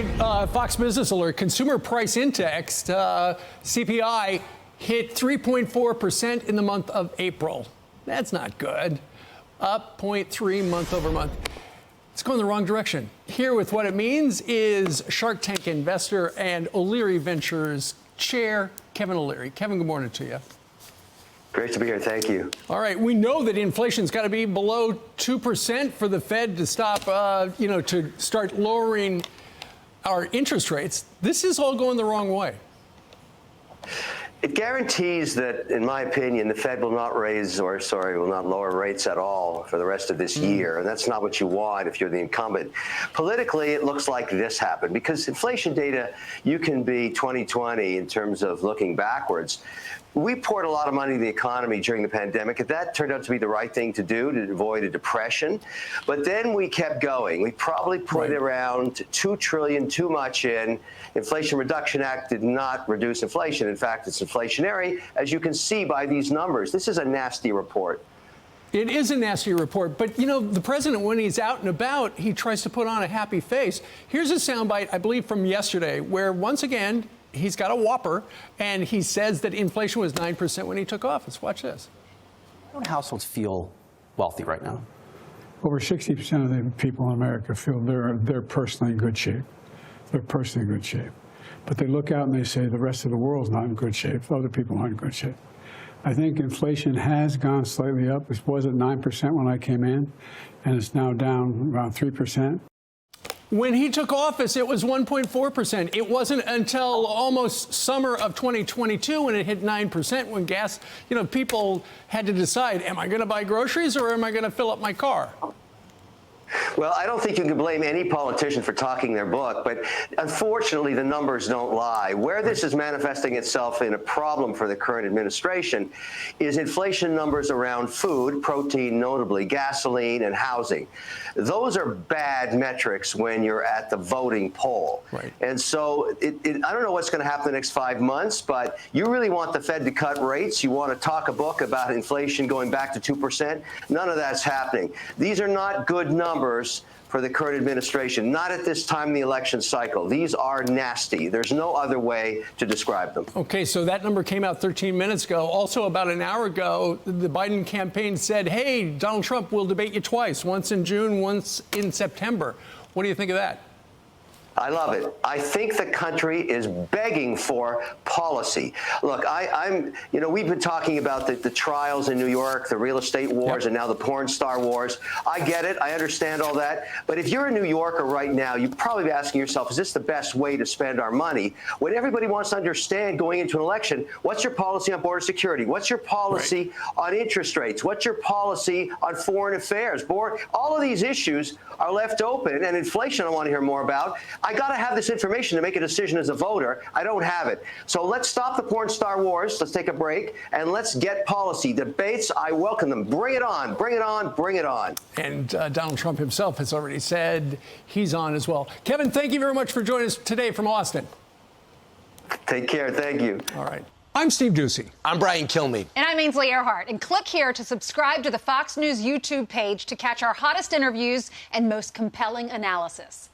right, Fox Business Alert, Consumer Price Index, CPI, hit 3.4% in the month of April. That's not good. Up 0.3 month over month. It's going the wrong direction. Here with what it means is Shark Tank investor and O'Leary Ventures chair, Kevin O'Leary. Kevin, good morning to you. Great to be here. Thank you. All right. We know that inflation's got to be below 2% for the Fed to stop, to start lowering our interest rates. This is all going the wrong way. It guarantees that, in my opinion, the Fed will not will not lower rates at all for the rest of this year. And that's not what you want if you're the incumbent. Politically, it looks like this happened because inflation data, you can be 20/20 in terms of looking backwards. We poured a lot of money into the economy during the pandemic, and that turned out to be the right thing to do to avoid a depression. But then we kept going. We probably put around $2 trillion too much in. Inflation Reduction Act did not reduce inflation. In fact, it's inflationary, as you can see by these numbers. This is a nasty report. It is a nasty report, but, the president, when he's out and about, he tries to put on a happy face. Here's a soundbite, I believe, from yesterday, where, once again, he's got a whopper, and he says that inflation was 9% when he took office. Watch this. How do households feel wealthy right now? Over 60% of the people in America feel they're personally in good shape. They're personally in good shape. But they look out and they say the rest of the world's not in good shape. Other people aren't in good shape. I think inflation has gone slightly up. It was at 9% when I came in, and it's now down around 3%. When he took office, it was 1.4%. It wasn't until almost summer of 2022 when it hit 9%, when gas, people had to decide, am I going to buy groceries or am I going to fill up my car? Well, I don't think you can blame any politician for talking their book, but unfortunately, the numbers don't lie. Where this is manifesting itself in a problem for the current administration is inflation numbers around food, protein notably, gasoline, and housing. Those are bad metrics when you're at the voting poll. Right. And so I don't know what's going to happen the next 5 months, but you really want the Fed to cut rates. You want to talk a book about inflation going back to 2%. None of that's happening. These are not good numbers for the current administration, not at this time in the election cycle. These are nasty. There's no other way to describe them. Okay, so that number came out 13 minutes ago. Also, about an hour ago, the Biden campaign said, hey, Donald Trump will debate you twice, once in June, once in September. What do you think of that? I love it. I think the country is begging for policy. Look, we've been talking about the trials in New York, the real estate wars, and now the porn star wars. I get it. I understand all that. But if you're a New Yorker right now, you'd probably be asking yourself, is this the best way to spend our money? When everybody wants to understand going into an election, what's your policy on border security? What's your policy on interest rates? What's your policy on foreign affairs? All of these issues are left open, and inflation I want to hear more about. I got to have this information to make a decision as a voter. I don't have it. So let's stop the porn star wars. Let's take a break and let's get policy debates. I welcome them. Bring it on. Bring it on. Bring it on. And Donald Trump himself has already said he's on as well. Kevin, thank you very much for joining us today from Austin. Take care. Thank you. All right. I'm Steve Doocy. I'm Brian Kilmeade. And I'm Ainsley Earhart. And click here to subscribe to the Fox News YouTube page to catch our hottest interviews and most compelling analysis.